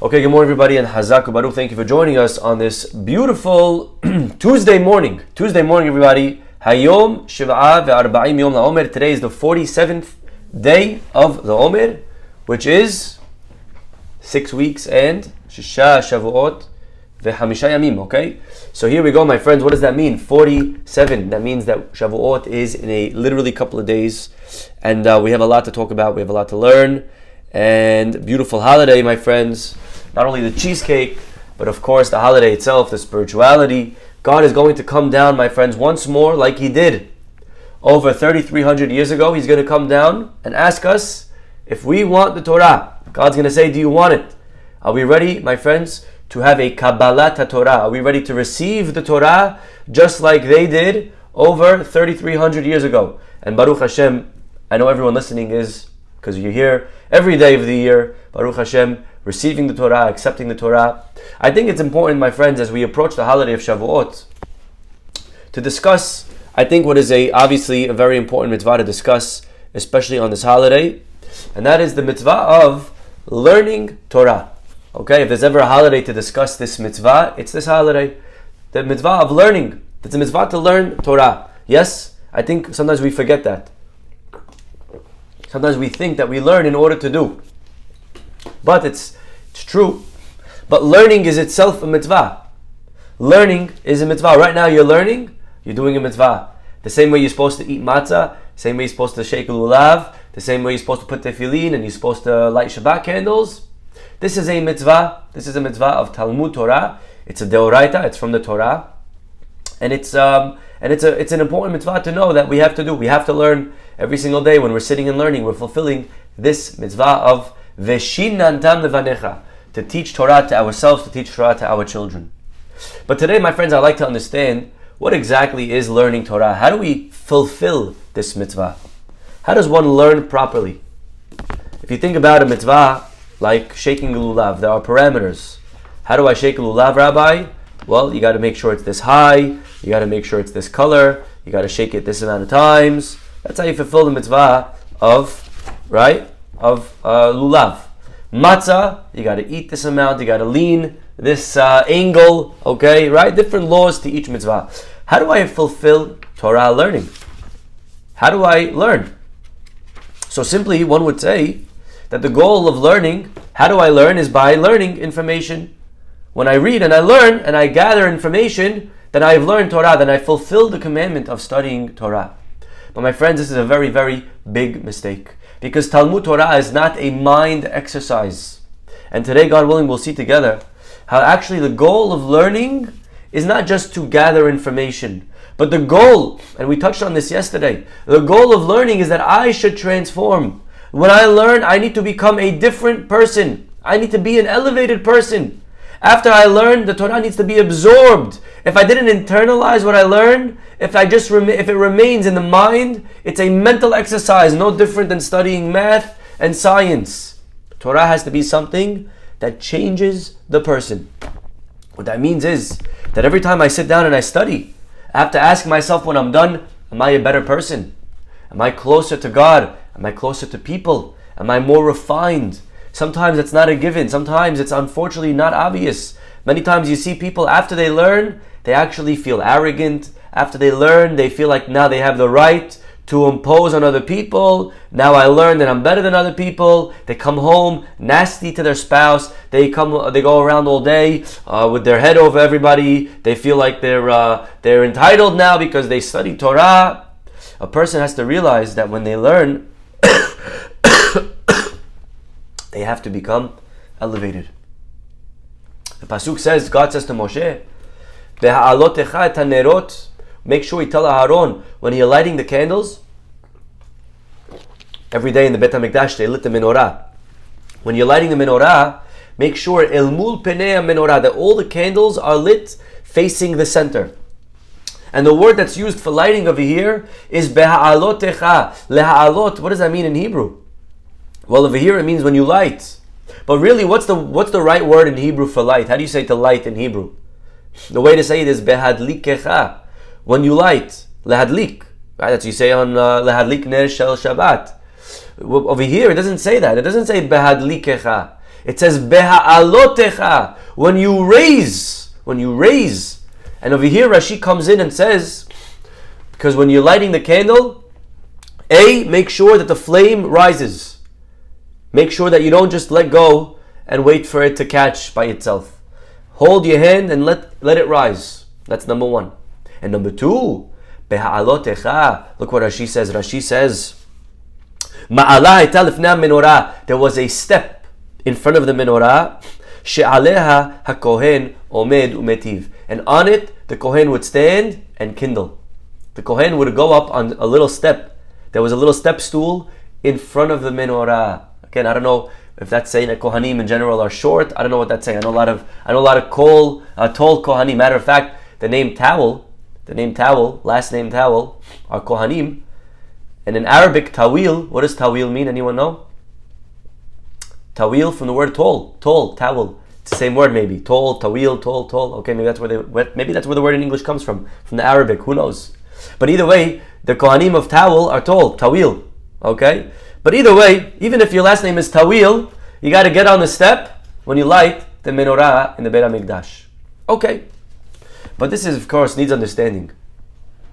Okay, good morning everybody, and Chazak Baruch. Thank you for joining us on this beautiful Tuesday morning. Everybody. Hayom Shiva ve'arba'im Yom LaOmer. Today is the 47th day of the Omer, which is 6 weeks and Shisha Shavuot ve'hamisha yamim. Okay, so here we go, my friends. What does that mean? 47. That means that Shavuot is in a literally couple of days, and we have a lot to talk about. We have a lot to learn, and beautiful holiday, my friends. Not only the cheesecake, but of course the holiday itself, the spirituality. God is going to come down, my friends, once more, like He did over 3,300 years ago. He's going to come down and ask us if we want the Torah. God's going to say, do you want it? Are we ready, my friends, to have a Kabbalat Torah? Are we ready to receive the Torah just like they did over 3,300 years ago? And Baruch Hashem, I know everyone listening is, because you're here every day of the year, Baruch Hashem, receiving the Torah, accepting the Torah. I think it's important, my friends, as we approach the holiday of Shavuot, to discuss, I think, what is obviously a very important mitzvah to discuss, especially on this holiday, and that is the mitzvah of learning Torah. Okay, if there's ever a holiday to discuss this mitzvah, it's this holiday. The mitzvah of learning. It's a mitzvah to learn Torah. Yes, I think sometimes we forget that. Sometimes we think that we learn in order to do. But it's true. But learning is itself a mitzvah. Learning is a mitzvah. Right now you're learning, you're doing a mitzvah. The same way you're supposed to eat matzah, the same way you're supposed to shake a lulav, the same way you're supposed to put tefillin and you're supposed to light Shabbat candles. This is a mitzvah. This is a mitzvah of Talmud Torah. It's a deoraita. It's from the Torah, and it's an important mitzvah to know that we have to do. We have to learn every single day. When we're sitting and learning, we're fulfilling this mitzvah of Veshinantam levanecha, to teach Torah to ourselves, to teach Torah to our children. But today, my friends, I'd like to understand what exactly is learning Torah. How do we fulfill this mitzvah? How does one learn properly? If you think about a mitzvah like shaking a lulav, there are parameters. How do I shake a lulav, Rabbi? Well, you got to make sure it's this high. You got to make sure it's this color. You got to shake it this amount of times. That's how you fulfill the mitzvah of lulav. Matzah, you got to eat this amount, you got to lean this angle, okay, right? Different laws to each mitzvah. How do I fulfill Torah learning? How do I learn? So simply, one would say that the goal of learning, how do I learn, is by learning information. When I read and I learn and I gather information, then I've learned Torah, then I fulfill the commandment of studying Torah. But my friends, this is a very, very big mistake. Because Talmud Torah is not a mind exercise. And today, God willing, we'll see together how actually the goal of learning is not just to gather information. But the goal, and we touched on this yesterday, the goal of learning is that I should transform. When I learn, I need to become a different person. I need to be an elevated person. After I learn, the Torah needs to be absorbed. If I didn't internalize what I learned, if it remains in the mind, it's a mental exercise, no different than studying math and science. Torah has to be something that changes the person. What that means is that every time I sit down and I study, I have to ask myself when I'm done, am I a better person? Am I closer to God? Am I closer to people? Am I more refined? Sometimes it's not a given. Sometimes it's unfortunately not obvious. Many times you see people, after they learn, they actually feel arrogant. After they learn, they feel like now they have the right to impose on other people. Now I learned that I'm better than other people. They come home nasty to their spouse. They go around all day with their head over everybody. They feel like they're entitled now because they study Torah. A person has to realize that when they learn, they have to become elevated. The pasuk says, God says to Moshe, "Ve'ha'alotecha et hanerot." Make sure you tell Aaron when you're lighting the candles. Every day in the Beit HaMikdash they lit the menorah. When you're lighting the menorah, make sure el mul penei menorah that all the candles are lit facing the center. And the word that's used for lighting over here is beha'alotecha. Leha'alot. What does that mean in Hebrew? Well, over here it means when you light. But really, what's the right word in Hebrew for light? How do you say to light in Hebrew? The way to say it is behadlikecha. When you light, lehadlik. Right? That's what you say on lehadlik ner shel Shabbat. Over here, it doesn't say that. It doesn't say behadlikecha. It says beha'alotecha, when you raise. And over here Rashi comes in and says, because when you're lighting the candle, make sure that the flame rises. Make sure that you don't just let go and wait for it to catch by itself. Hold your hand and let it rise. That's number one. And number two, beha'alotecha. Look what Rashi says. Rashi says, ma'ala hayta lifnei menorah. There was a step in front of the menorah. She'aleha hakohen omed umetiv. And on it, the kohen would stand and kindle. The kohen would go up on a little step. There was a little step stool in front of the menorah. Again, I don't know if that's saying that kohanim in general are short. I don't know what that's saying. I know a lot of tall kohanim. Matter of fact, the name towel, last name towel, are kohanim. And in Arabic, tawil, what does tawil mean? Anyone know? Tawil from the word tall, towel. It's the same word maybe. Tall, tawil, tall. Okay, maybe that's where the word in English comes from the Arabic. Who knows? But either way, the kohanim of towel are tall, tawil. Okay? But either way, even if your last name is Tawil, you got to get on the step when you light the menorah in the Beit HaMikdash. Okay. But this is, of course, needs understanding.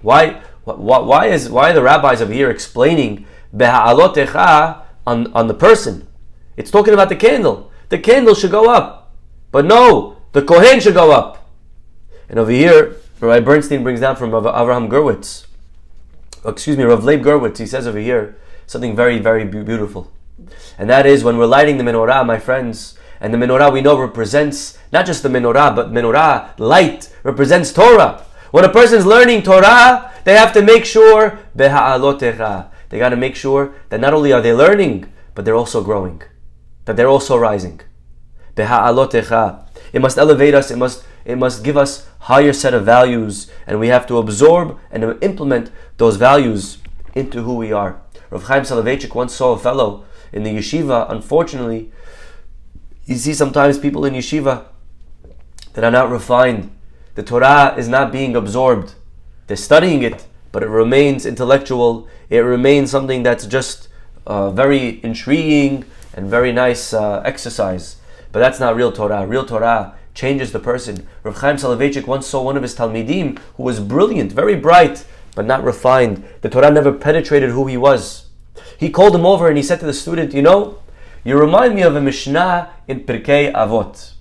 Why are the rabbis over here explaining beha'alotecha on the person? It's talking about the candle. The candle should go up. But no, the kohen should go up. And over here, Rabbi Bernstein brings down from Rav Leib Gerwitz, he says over here, something very, very beautiful. And that is when we're lighting the menorah, my friends, and the menorah we know represents not just the menorah, but menorah, light, represents Torah. When a person's learning Torah, they have to make sure, beha'alotecha, they got to make sure that not only are they learning, but they're also growing, that they're also rising. Beha'alotecha. It must elevate us, it must give us higher set of values, and we have to absorb and implement those values into who we are. Rav Chaim Soloveitchik once saw a fellow in the yeshiva. Unfortunately, you see sometimes people in yeshiva that are not refined. The Torah is not being absorbed. They're studying it, but it remains intellectual. It remains something that's just very intriguing and very nice exercise. But that's not real Torah. Real Torah changes the person. Rav Chaim Soloveitchik once saw one of his talmidim who was brilliant, very bright, but not refined. The Torah never penetrated who he was. He called him over and he said to the student, you remind me of a Mishnah in Pirkei Avot.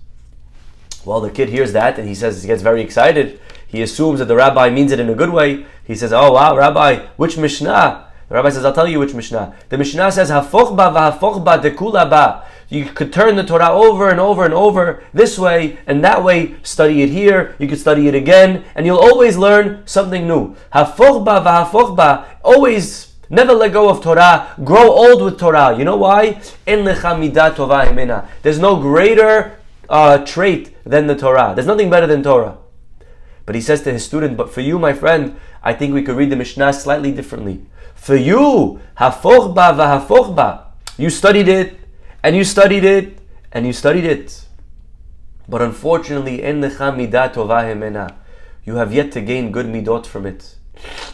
Well, the kid hears that and he gets very excited. He assumes that the rabbi means it in a good way. He says, oh wow, Rabbi, which Mishnah? The rabbi says, I'll tell you which Mishnah. The Mishnah says, Hafoch ba v'hafoch ba dekula ba. You could turn the Torah over and over and over, this way and that way, study it here, you could study it again, and you'll always learn something new. Hafoch ba v'hafoch ba, always, never let go of Torah, grow old with Torah. You know why? En lecha midah tova himena. There's no greater trait than the Torah. There's nothing better than Torah. But he says to his student, but for you, my friend, I think we could read the Mishnah slightly differently. For you, hafoch ba v'hafoch ba, you studied it, and you studied it, and you studied it. But unfortunately, en lecha midah tova himena. You have yet to gain good midot from it.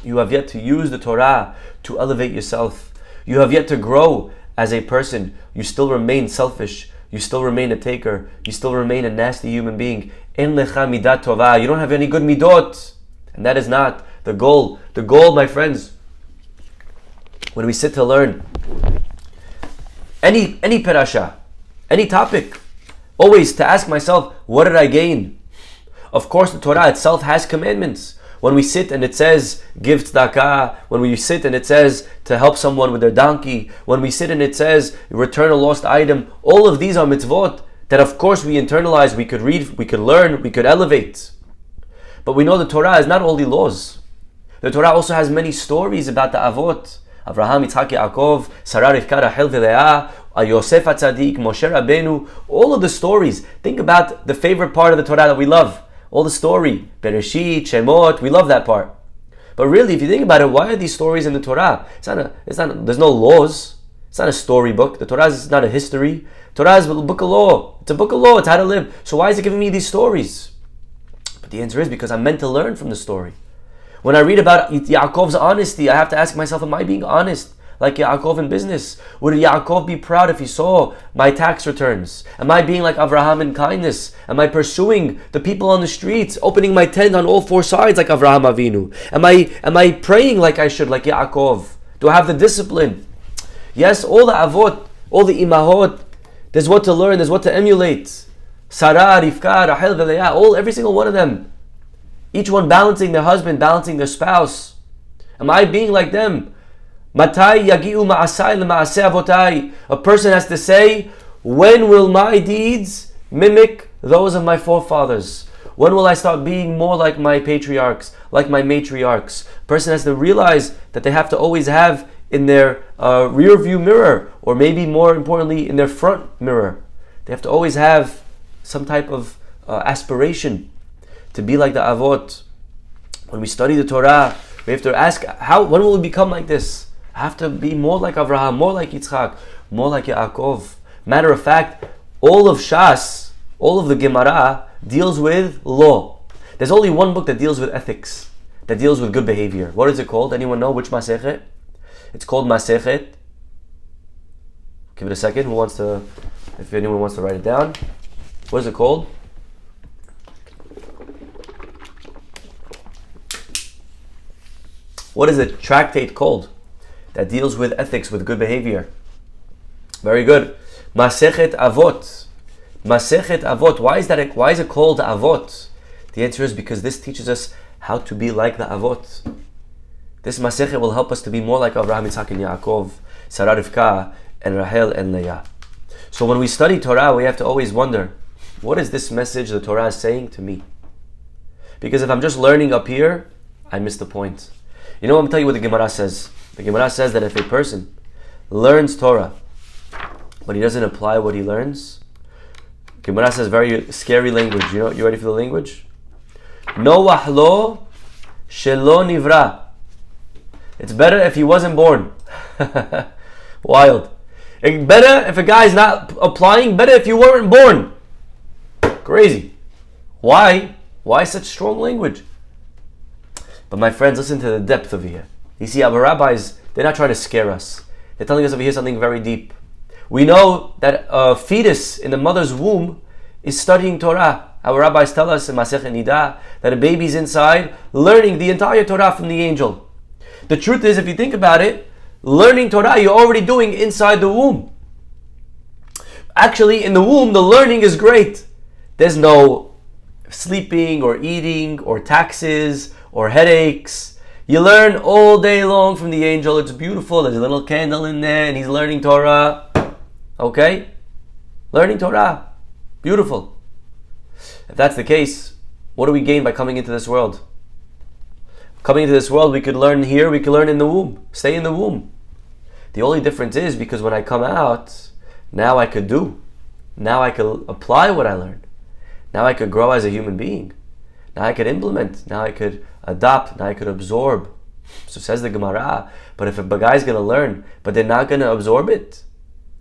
You have yet to use the Torah to elevate yourself. You have yet to grow as a person. You still remain selfish. You still remain a taker. You still remain a nasty human being. En lecha midah tova. You don't have any good midot. And that is not the goal. The goal, my friends, when we sit to learn any parasha, any topic, always to ask myself, what did I gain? Of course, the Torah itself has commandments. When we sit and it says, give tzedakah, when we sit and it says to help someone with their donkey, when we sit and it says, return a lost item, all of these are mitzvot that of course we internalize, we could read, we could learn, we could elevate. But we know the Torah is not only laws. The Torah also has many stories about the Avot. Avraham, Yitzhak, Yaakov, Sarah, Rivka, Rachel, Leah, Yosef HaTzadik, Moshe Rabbeinu, all of the stories. Think about the favorite part of the Torah that we love. All the story, Bereshit, Shemot, we love that part. But really, if you think about it, why are these stories in the Torah? There's no laws. It's not a storybook. The Torah is not a history. Torah is a book of law. It's a book of law. It's how to live. So why is it giving me these stories? But the answer is because I'm meant to learn from the story. When I read about Yaakov's honesty, I have to ask myself, am I being honest? like Yaakov in business? Would Yaakov be proud if he saw my tax returns? Am I being like Avraham in kindness? Am I pursuing the people on the streets, opening my tent on all four sides like Avraham Avinu? Am I praying like I should, like Yaakov? Do I have the discipline? Yes, all the Avot, all the Imahot, there's what to learn, there's what to emulate. Sarah, Rivka, Rahel, Leah, every single one of them. Each one balancing their husband, balancing their spouse. Am I being like them? Matai yagi'u ma'asai l'ma'aseh avotai. A person has to say, when will my deeds mimic those of my forefathers? When will I start being more like my patriarchs, like my matriarchs? A person has to realize that they have to always have in their rear view mirror, or maybe more importantly, in their front mirror. They have to always have some type of aspiration to be like the Avot. When we study the Torah, we have to ask, when will we become like this? I have to be more like Avraham, more like Yitzchak, more like Yaakov. Matter of fact, all of Shas, all of the Gemara deals with law. There's only one book that deals with ethics, that deals with good behavior. What is it called? Anyone know which Masechet? It's called Masechet. Give it a second. If anyone wants to write it down. What is it called? What is the tractate called that deals with ethics, with good behavior? Very good. Masechet Avot. Masechet Avot. Why is it called Avot? The answer is because this teaches us how to be like the Avot. This Masechet will help us to be more like Avraham, Yitzchak, and Yaakov, Sarah, Rivka, and Rahel, and Leah. So when we study Torah, we have to always wonder, what is this message the Torah is saying to me? Because if I'm just learning up here, I miss the point. You know, I'm telling you what the Gemara says. The Gemara says that if a person learns Torah, but he doesn't apply what he learns, Gemara says very scary language. You ready for the language? Noach lo shelo nivra. It's better if he wasn't born. Wild. It's better if a guy's not applying, better if you weren't born. Crazy. Why? Why such strong language? But my friends, listen to the depth of here. You see, our rabbis, they're not trying to scare us. They're telling us over here something very deep. We know that a fetus in the mother's womb is studying Torah. Our rabbis tell us in Masechet Nida that a baby's inside learning the entire Torah from the angel. The truth is, if you think about it, learning Torah you're already doing inside the womb. Actually, in the womb, the learning is great. There's no sleeping or eating or taxes or headaches. You learn all day long from the angel. It's beautiful. There's a little candle in there and he's learning Torah. Okay? Learning Torah. Beautiful. If that's the case, what do we gain by coming into this world? Coming into this world, we could learn here, we could learn in the womb. Stay in the womb. The only difference is because when I come out, now I could do. Now I could apply what I learned. Now I could grow as a human being. Now I could implement. Now I could adopt. Now I could absorb. So says the Gemara. But if a guy's going to learn, but they're not going to absorb it,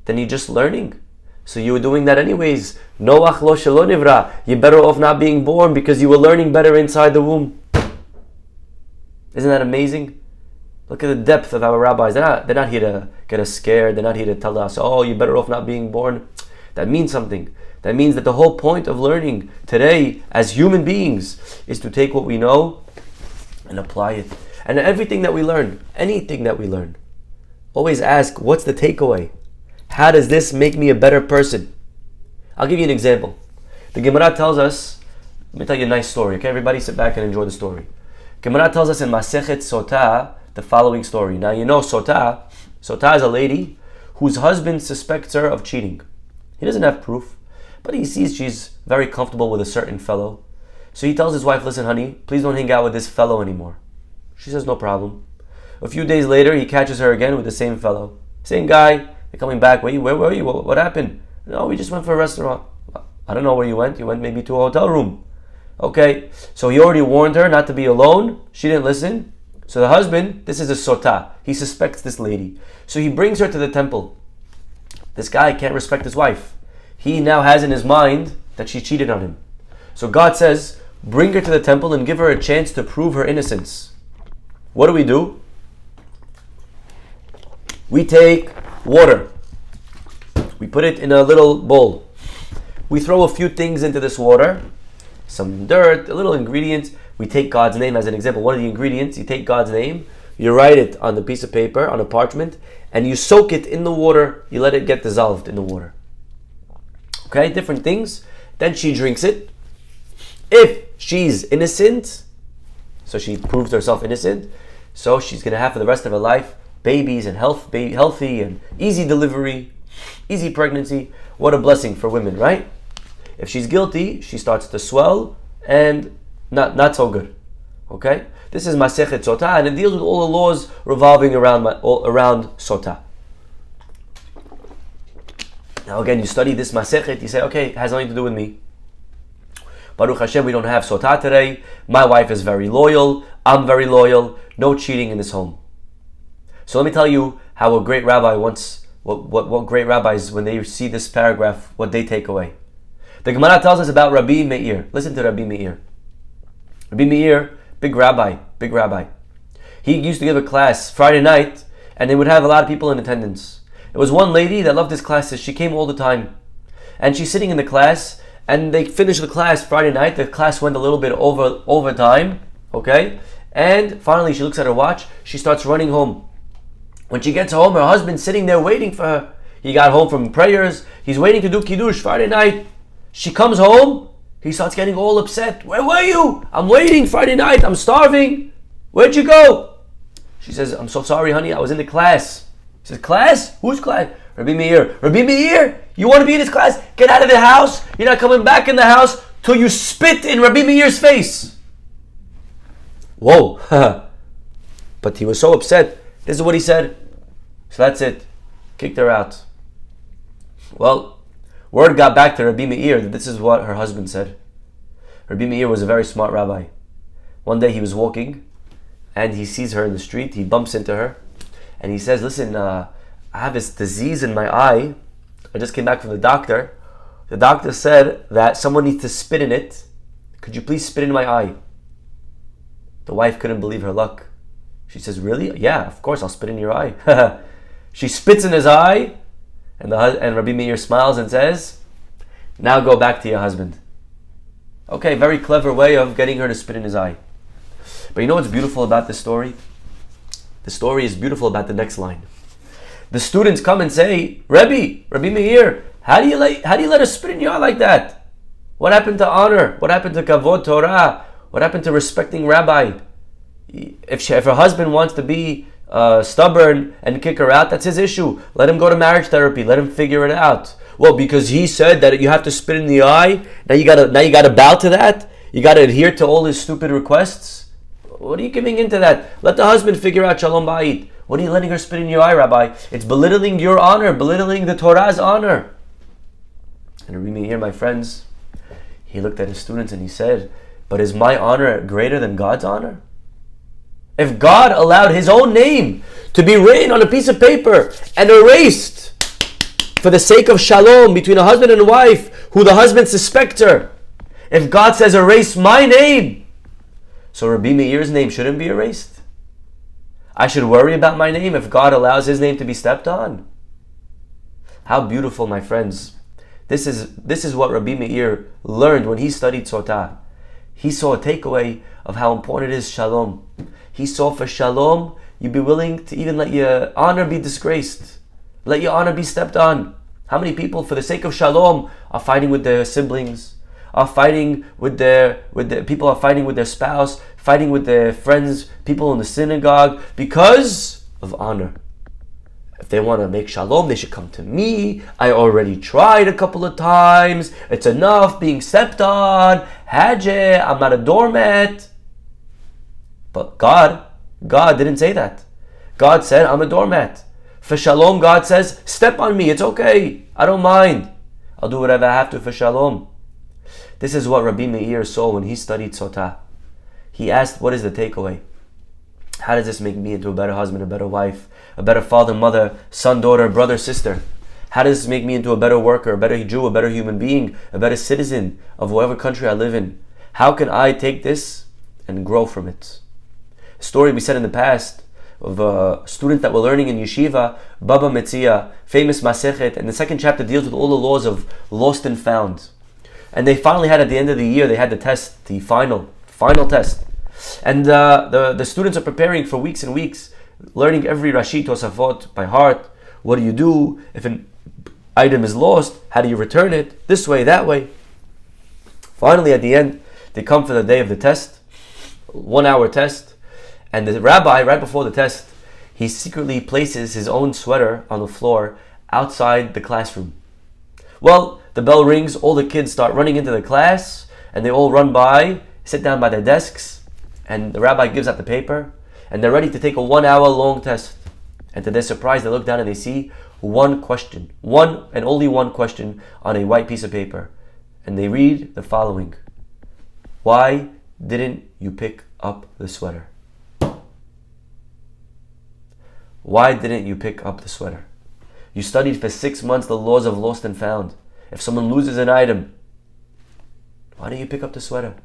then you're just learning. So you were doing that anyways. Noach lo shelo nivra. You're better off not being born because you were learning better inside the womb. Isn't that amazing? Look at the depth of our rabbis. They're not here to get us scared. They're not here to tell us, oh, you're better off not being born. That means something. That means that the whole point of learning today as human beings is to take what we know and apply it. And everything that we learn, anything that we learn, always ask, what's the takeaway? How does this make me a better person? I'll give you an example. The Gemara tells us, let me tell you a nice story, okay? Everybody sit back and enjoy the story. Gemara tells us in Masechet Sotah the following story. Now you know Sotah is a lady whose husband suspects her of cheating. He doesn't have proof, but he sees she's very comfortable with a certain fellow. So he tells his wife, listen honey, please don't hang out with this fellow anymore. She says no problem. A few days later he catches her again with the same fellow. Same guy, they're coming back. Where were you? What happened? No, we just went for a restaurant. I don't know where you went. You went maybe to a hotel room. Okay, so he already warned her not to be alone. She didn't listen. So the husband, this is a sotah. He suspects this lady. So he brings her to the temple. This guy can't respect his wife. He now has in his mind that she cheated on him. So God says, bring her to the temple and give her a chance to prove her innocence. What do? We take water. We put it in a little bowl. We throw a few things into this water. Some dirt, a little ingredients. We take God's name as an example. One of the ingredients, you take God's name, you write it on the piece of paper, on a parchment, and you soak it in the water. You let it get dissolved in the water. Okay, different things. Then she drinks it. If she's innocent, so she proves herself innocent, so she's going to have for the rest of her life babies and healthy and easy delivery, easy pregnancy. What a blessing for women, right? If she's guilty, she starts to swell and not so good. Okay? This is Masechet Sotah, and it deals with all the laws revolving around Sotah. Now again, you study this Masechet, you say, okay, it has nothing to do with me. Baruch Hashem, we don't have Sotah today. My wife is very loyal. I'm very loyal. No cheating in this home. So let me tell you how a great rabbi what great rabbis, when they see this paragraph, what they take away. The Gemara tells us about Rebbi Meir. Listen to Rebbi Meir. Rebbi Meir, big rabbi. He used to give a class Friday night, and they would have a lot of people in attendance. There was one lady that loved his classes. She came all the time. And she's sitting in the class, and they finished the class Friday night. The class went a little bit over time, okay? And finally she looks at her watch. She starts running home. When she gets home, her husband's sitting there waiting for her. He got home from prayers. He's waiting to do Kiddush Friday night. She comes home. He starts getting all upset. Where were you? I'm waiting Friday night. I'm starving. Where'd you go? She says, I'm so sorry, honey. I was in the class. He says, class? Whose class? Rebbi Meir. Rebbi Meir? You want to be in his class? Get out of the house. You're not coming back in the house till you spit in Rebbi Meir's face. Whoa. But he was so upset. This is what he said. So that's it. Kicked her out. Well, word got back to Rebbi Meir that this is what her husband said. Rebbi Meir was a very smart rabbi. One day he was walking and he sees her in the street. He bumps into her and he says, listen, I have this disease in my eye. I just came back from the doctor. The doctor said that someone needs to spit in it. Could you please spit in my eye? The wife couldn't believe her luck. She says, really? Yeah, of course, I'll spit in your eye. She spits in his eye, and Rebbi Meir smiles and says, now go back to your husband. Okay, very clever way of getting her to spit in his eye. But you know what's beautiful about this story? The story is beautiful about the next line. The students come and say, Rebbi Meir, how do you let us spit in your eye like that? What happened to honor? What happened to kavod Torah? What happened to respecting rabbi? If her husband wants to be stubborn and kick her out, that's his issue. Let him go to marriage therapy. Let him figure it out. Well, because he said that you have to spit in the eye, now you gotta bow to that. You gotta adhere to all his stupid requests. What are you giving into that? Let the husband figure out shalom ba'it. What are you letting her spit in your eye, Rabbi? It's belittling your honor, belittling the Torah's honor. And Rebbi Meir, my friends, he looked at his students and he said, but is my honor greater than God's honor? If God allowed his own name to be written on a piece of paper and erased for the sake of shalom between a husband and a wife who the husband suspects her, if God says erase my name, so Rebbi Meir's name shouldn't be erased. I should worry about my name if God allows his name to be stepped on. How beautiful, my friends. This is what Rebbi Meir learned when he studied Sotah. He saw a takeaway of how important it is shalom. He saw for shalom, you'd be willing to even let your honor be disgraced. Let your honor be stepped on. How many people, for the sake of shalom, are fighting with their siblings, are fighting with their people, are fighting with their spouse, fighting with their friends, people in the synagogue, because of honor. If they want to make shalom, they should come to me. I already tried a couple of times. It's enough being stepped on. Hajeh, I'm not a doormat. But God didn't say that. God said, I'm a doormat. For shalom, God says, step on me. It's okay. I don't mind. I'll do whatever I have to for shalom. This is what Rebbi Meir saw when he studied Sotah. He asked, what is the takeaway? How does this make me into a better husband, a better wife, a better father, mother, son, daughter, brother, sister? How does this make me into a better worker, a better Jew, a better human being, a better citizen of whatever country I live in? How can I take this and grow from it? A story we said in the past, students that were learning in yeshiva, Baba Metzia, famous Masechet, and the second chapter deals with all the laws of lost and found. And they finally had, at the end of the year, they had the test, the final test. And the students are preparing for weeks and weeks, learning every Rashi Tosafot by heart. What do you do if an item is lost? How do you return it? This way, that way. Finally, at the end, they come for the day of the test, 1 hour test, and the rabbi, right before the test, he secretly places his own sweater on the floor outside the classroom. Well, the bell rings, all the kids start running into the class, and they all run by, sit down by their desks, and the rabbi gives out the paper, and they're ready to take a 1 hour long test. And to their surprise, they look down and they see one question, one and only one question on a white piece of paper. And they read the following: why didn't you pick up the sweater? Why didn't you pick up the sweater? You studied for 6 months the laws of lost and found. If someone loses an item, why didn't you pick up the sweater?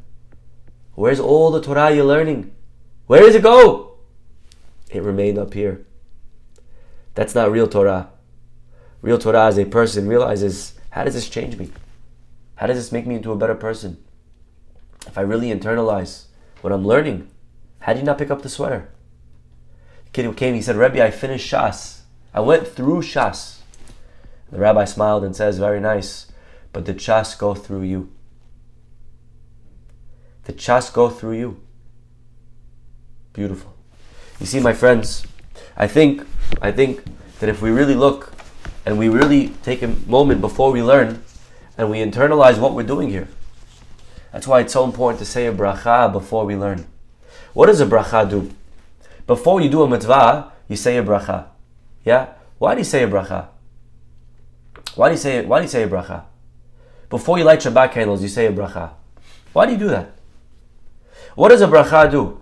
Where's all the Torah you're learning? Where does it go? It remained up here. That's not real Torah. Real Torah is a person realizes, how does this change me? How does this make me into a better person? If I really internalize what I'm learning, how do you not pick up the sweater? The kid who came, he said, Rebbe, I finished Shas. I went through Shas. The rabbi smiled and says, very nice, but did Shas go through you? Did Shas go through you? Beautiful. You see, my friends, I think that if we really look and we really take a moment before we learn and we internalize what we're doing here, that's why it's so important to say a bracha before we learn. What does a bracha do? Before you do a mitzvah, you say a bracha. Yeah? Why do you say a bracha? Why do you say a bracha? Before you light Shabbat candles, you say a bracha. Why do you do that? What does a bracha do?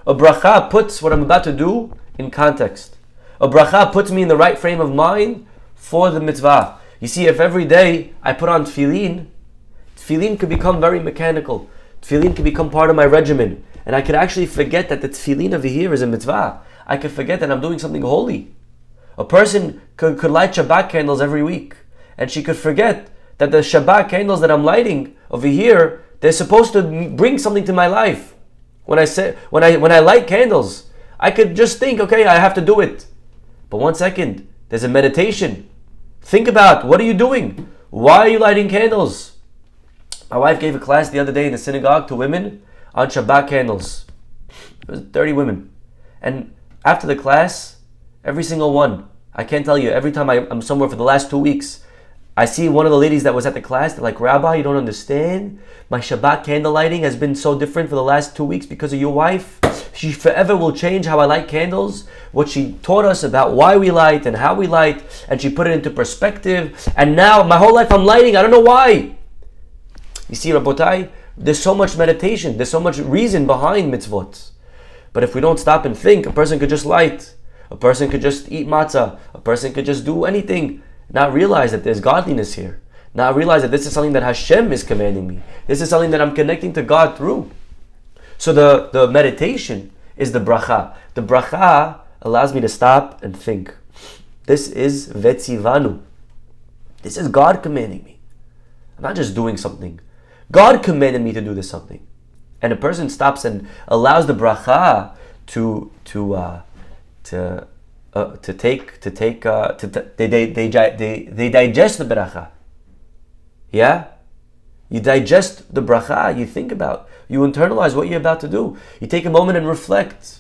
A bracha puts what I'm about to do in context. A bracha puts me in the right frame of mind for the mitzvah. You see, if every day I put on tefillin could become very mechanical. Tefillin could become part of my regimen. And I could actually forget that the tefillin over here is a mitzvah. I could forget that I'm doing something holy. A person could light Shabbat candles every week. And she could forget that the Shabbat candles that I'm lighting over here, they're supposed to bring something to my life. When I light candles, I could just think, okay, I have to do it. But 1 second, there's a meditation. Think about, what are you doing? Why are you lighting candles? My wife gave a class the other day in the synagogue to women on Shabbat candles. It was 30 women. And after the class, every single one, I can't tell you, every time I'm somewhere for the last 2 weeks, I see one of the ladies that was at the class, they're like, Rabbi, you don't understand. My Shabbat candle lighting has been so different for the last 2 weeks because of your wife. She forever will change how I light candles, what she taught us about why we light and how we light, and she put it into perspective. And now, my whole life I'm lighting, I don't know why. You see, Rabotai, there's so much meditation, there's so much reason behind mitzvot. But if we don't stop and think, a person could just light, a person could just eat matzah, a person could just do anything, not realize that there's godliness here, not realize that this is something that Hashem is commanding me. This is something that I'm connecting to God through. So the meditation is the bracha. The bracha allows me to stop and think. This is vetzivanu. This is God commanding me. I'm not just doing something. God commanded me to do this something. And a person stops and allows the bracha they digest the bracha. Yeah? You digest the bracha, you think about, you internalize what you're about to do. You take a moment and reflect.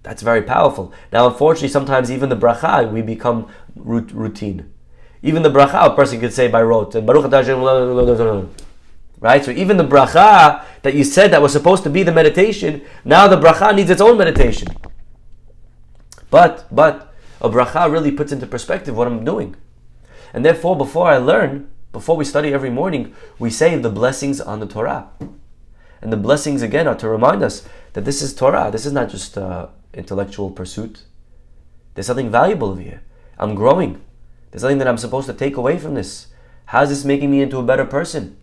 That's very powerful. Now, unfortunately, sometimes even the bracha, we become routine. Even the bracha, a person could say by rote, and Baruch Atah Hashem, right? So even the bracha that you said that was supposed to be the meditation, now the bracha needs its own meditation. But a bracha really puts into perspective what I'm doing. And therefore, before we study every morning, we say the blessings on the Torah. And the blessings, again, are to remind us that this is Torah. This is not just intellectual pursuit. There's something valuable over here. I'm growing. There's something that I'm supposed to take away from this. How is this making me into a better person?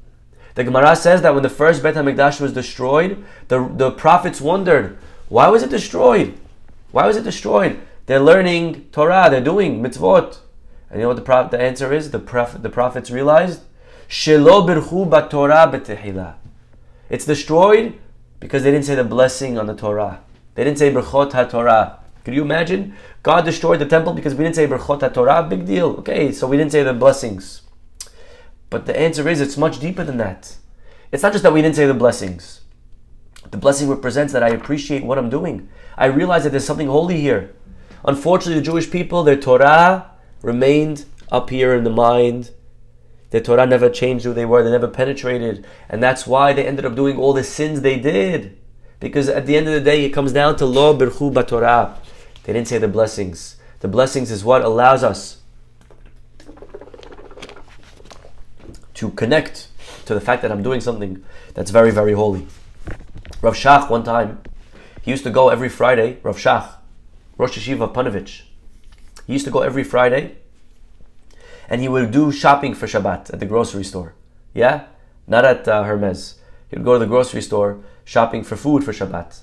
The Gemara says that when the first Beit HaMikdash was destroyed, the prophets wondered, why was it destroyed? Why was it destroyed? They're learning Torah, they're doing mitzvot. And you know what the answer is? The prophets realized, Shelo birchu b'Torah b'tehillah. It's destroyed because they didn't say the blessing on the Torah. They didn't say Berchot HaTorah. Could you imagine? God destroyed the temple because we didn't say Berchot HaTorah. Big deal. Okay, so we didn't say the blessings. But the answer is, it's much deeper than that. It's not just that we didn't say the blessings. The blessing represents that I appreciate what I'm doing. I realize that there's something holy here. Unfortunately, the Jewish people, their Torah remained up here in the mind. Their Torah never changed who they were. They never penetrated. And that's why they ended up doing all the sins they did. Because at the end of the day, it comes down to Lo Birchu B'Torah. They didn't say the blessings. The blessings is what allows us to connect to the fact that I'm doing something that's very, very holy. Rav Shach, one time, he used to go every Friday, Rav Shach, Rosh Yeshiva of Panovich. He used to go every Friday and he would do shopping for Shabbat at the grocery store. Yeah? Not at Hermes. He would go to the grocery store shopping for food for Shabbat.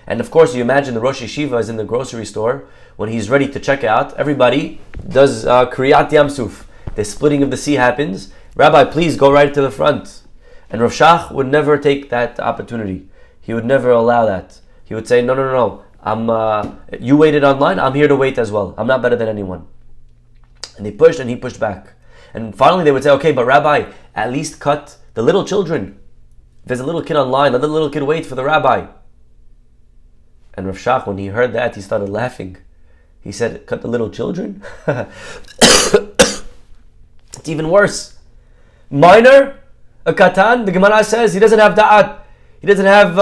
And of course, you imagine the Rosh Yeshiva is in the grocery store. When he's ready to check out, everybody does Kriyat Yam Suf. The splitting of the sea happens. Rabbi, please go right to the front. And Rav Shach would never take that opportunity. He would never allow that. He would say, no. You waited online, I'm here to wait as well. I'm not better than anyone. And they pushed and he pushed back. And finally they would say, okay, but Rabbi, at least cut the little children. If there's a little kid online, let the little kid wait for the rabbi. And Rav Shach, when he heard that, he started laughing. He said, cut the little children? It's even worse. Minor, a katan, the Gemara says he doesn't have da'at. He doesn't have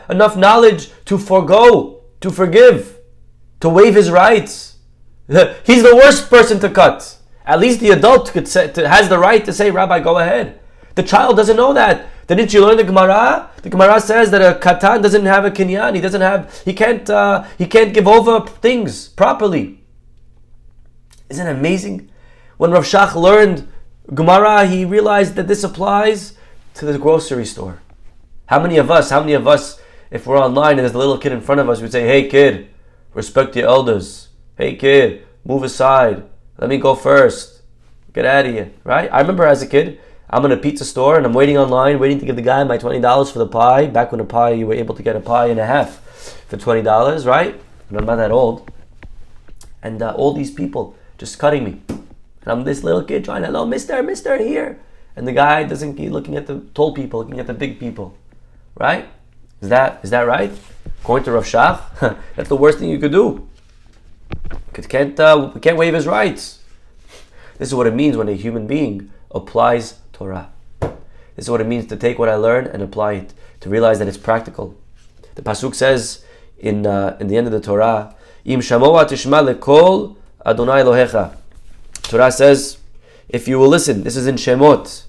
enough knowledge to forgo, to forgive, to waive his rights. He's the worst person to cut. At least the adult has the right to say, Rabbi, go ahead. The child doesn't know that. Didn't you learn the Gemara? The Gemara says that a katan doesn't have a kinyan. He can't give over things properly. Isn't it amazing? When Rav Shach learned Gemara, he realized that this applies to the grocery store. How many of us, if we're online and there's a little kid in front of us, we'd say, hey kid, respect your elders. Hey kid, move aside. Let me go first. Get out of here, right? I remember as a kid, I'm in a pizza store and I'm waiting online, waiting to give the guy my $20 for the pie. Back when a pie, you were able to get a pie and a half for $20, right? And I'm not that old. And all these people just cutting me. And I'm this little kid trying, hello, mister, here. And the guy doesn't keep looking at the tall people, looking at the big people. Right? Is that right? According to Rav Shach, that's the worst thing you could do. Can't waive his rights. This is what it means when a human being applies Torah. This is what it means to take what I learn and apply it, to realize that it's practical. The pasuk says in the end of the Torah, Im shamoa tishma lekol Adonai Elohecha. Torah says, if you will listen, this is in Shemot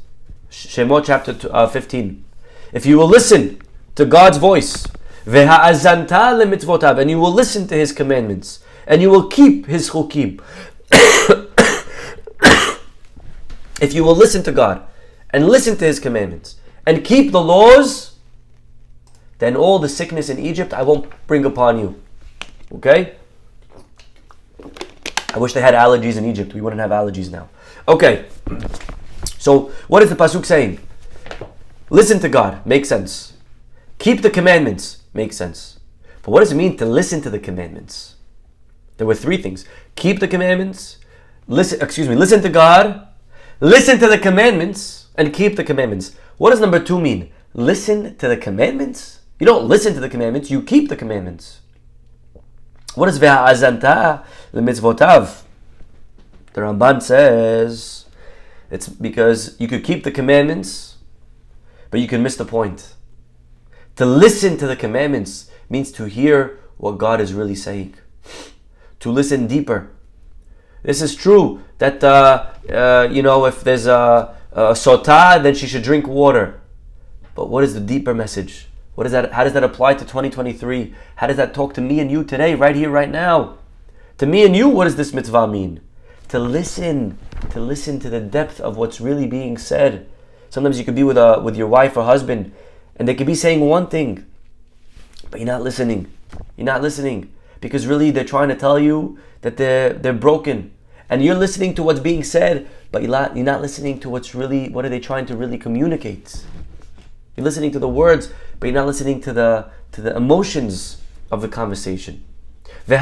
chapter 15. If you will listen to God's voice, ve'ha'azanta lemitzvotav, and you will listen to His commandments, and you will keep His chukim. If you will listen to God and listen to His commandments and keep the laws, then all the sickness in Egypt I won't bring upon you. Okay? I wish they had allergies in Egypt. We wouldn't have allergies now. Okay. So what is the pasuk saying? Listen to God. Makes sense. Keep the commandments. Makes sense. But what does it mean to listen to the commandments? There were three things. Keep the commandments. Listen to God. Listen to the commandments and keep the commandments. What does number 2 mean? Listen to the commandments? You don't listen to the commandments, you keep the commandments. What is ve'azanta lemitzvotav? The Ramban says it's because you could keep the commandments, but you can miss the point. To listen to the commandments means to hear what God is really saying. To listen deeper. This is true that if there's a Sotah, then she should drink water. But what is the deeper message? What is that? How does that apply to 2023? How does that talk to me and you today, right here, right now? To me and you, what does this mitzvah mean? To listen to the depth of what's really being said. Sometimes you could be with your wife or husband, and they could be saying one thing, but you're not listening. You're not listening because really they're trying to tell you that they're broken. And you're listening to what's being said, but you're not listening to what are they trying to really communicate. You're listening to the words, but you're not listening to the emotions of the conversation. For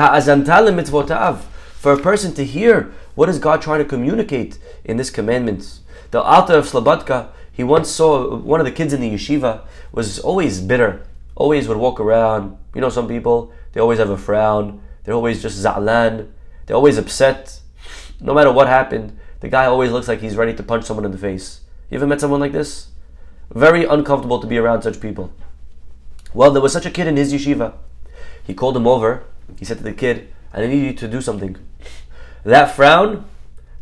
a person to hear, what is God trying to communicate in this commandment? The Alter of Slobodka, he once saw one of the kids in the yeshiva was always bitter, always would walk around. You know, some people, they always have a frown, they're always just za'lan, they're always upset. No matter what happened, the guy always looks like he's ready to punch someone in the face. You ever met someone like this? Very uncomfortable to be around such people. Well, there was such a kid in his yeshiva. He called him over. He said to the kid, I need you to do something. That frown,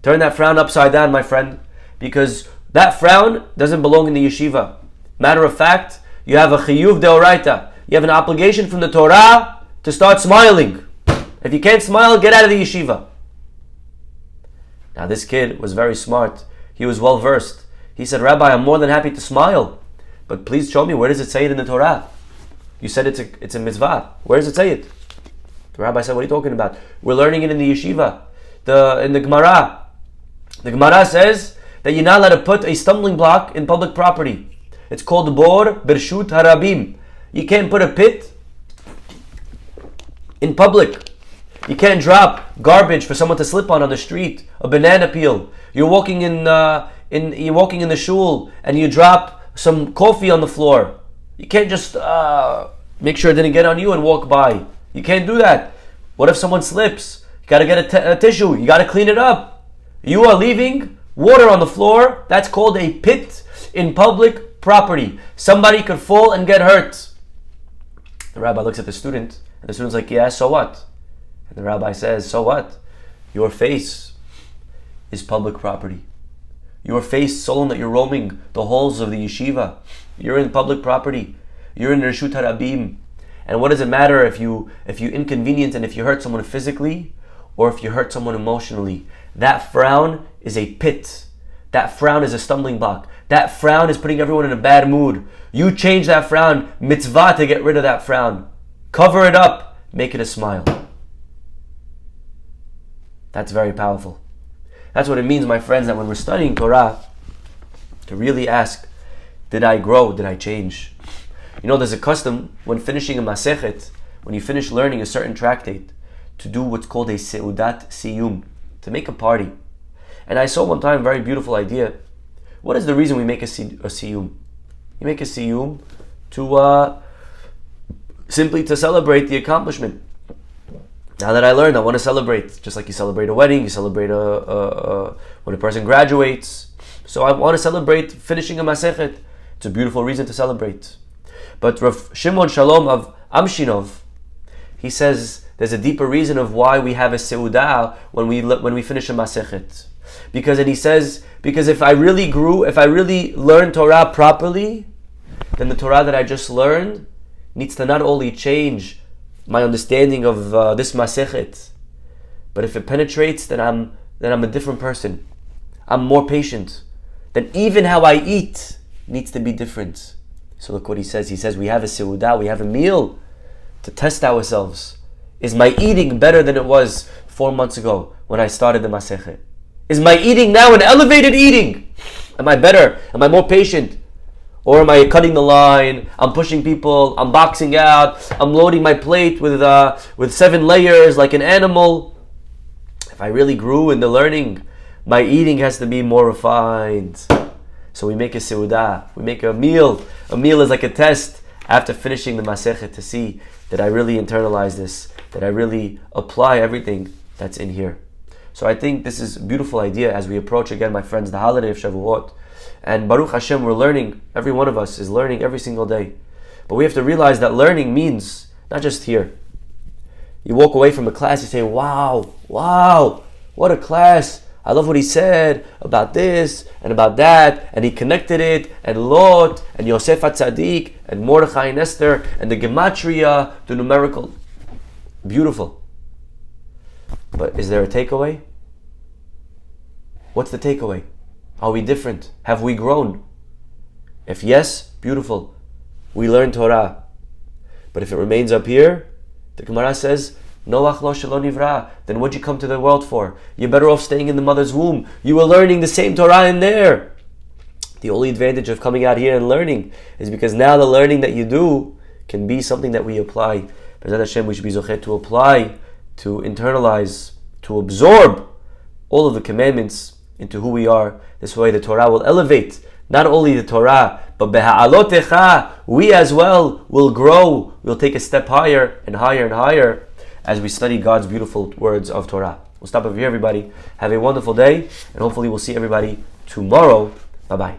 turn that frown upside down, my friend, because that frown doesn't belong in the yeshiva. Matter of fact, you have a chiyuv deoraita. You have an obligation from the Torah to start smiling. If you can't smile, get out of the yeshiva. Now this kid was very smart. He was well versed. He said, Rabbi, I'm more than happy to smile, but please show me, where does it say it in the Torah? You said it's a mitzvah. Where does it say it? The rabbi said, what are you talking about? We're learning it in the yeshiva. In the Gemara. The Gemara says that you're not allowed to put a stumbling block in public property. It's called bor bershut harabim. You can't put a pit in public. You can't drop garbage for someone to slip on the street. A banana peel. You're walking in the shul and you drop some coffee on the floor. You can't just make sure it didn't get on you and walk by. You can't do that. What if someone slips? You got to get a tissue. You got to clean it up. You are leaving water on the floor. That's called a pit in public property. Somebody could fall and get hurt. The rabbi looks at the student, and the student's like, yeah, so what? And the rabbi says, so what? Your face is public property. Your face, so long that you're roaming the halls of the yeshiva, you're in public property. You're in Reshut Harabim. And what does it matter if you inconvenience and if you hurt someone physically or if you hurt someone emotionally? That frown is a pit. That frown is a stumbling block. That frown is putting everyone in a bad mood. You change that frown, mitzvah to get rid of that frown. Cover it up, make it a smile. That's very powerful. That's what it means, my friends, that when we're studying Torah, to really ask, did I grow? Did I change? You know, there's a custom when finishing a masechet, when you finish learning a certain tractate, to do what's called a seudat siyum, to make a party. And I saw one time a very beautiful idea. What is the reason we make a siyum? You make a siyum to simply to celebrate the accomplishment. Now that I learned, I want to celebrate. Just like you celebrate a wedding, you celebrate when a person graduates. So I want to celebrate finishing a masechet. It's a beautiful reason to celebrate. But Rav Shimon Shalom of Amshinov, he says there's a deeper reason of why we have a seudah when we finish a masechet. Because if I really learn Torah properly, then the Torah that I just learned needs to not only change my understanding of this masechet, but if it penetrates, then I'm a different person. I'm more patient. Then even how I eat needs to be different. So look what he says. He says we have a seudah, we have a meal to test ourselves. Is my eating better than it was 4 months ago when I started the masechet? Is my eating now an elevated eating? Am I better? Am I more patient? Or am I cutting the line? I'm pushing people. I'm boxing out. I'm loading my plate with 7 layers like an animal. If I really grew in the learning, my eating has to be more refined. So we make a seudah. We make a meal. A meal is like a test after finishing the masechet to see that I really internalize this, that I really apply everything that's in here. So I think this is a beautiful idea as we approach again, my friends, the holiday of Shavuot. And Baruch Hashem, we're learning. Every one of us is learning every single day. But we have to realize that learning means not just here. You walk away from a class, you say, wow, what a class. I love what he said about this and about that. And he connected it, and Lot, and Yosef HaTzadik, and Mordechai and Esther, and the gematria, the numerical. Beautiful. But is there a takeaway? What's the takeaway? Are we different? Have we grown? If yes, beautiful. We learn Torah. But if it remains up here, the Gemara says, Noach lo shelo nivra. Then what'd you come to the world for? You're better off staying in the mother's womb. You were learning the same Torah in there. The only advantage of coming out here and learning is because now the learning that you do can be something that we apply. B'ezrat Hashem, we should be zochet to apply, to internalize, to absorb all of the commandments into who we are. This way the Torah will elevate not only the Torah, but beha'alotecha, we as well will grow. We'll take a step higher and higher and higher as we study God's beautiful words of Torah. We'll stop over here, everybody. Have a wonderful day, and hopefully we'll see everybody tomorrow. Bye-bye.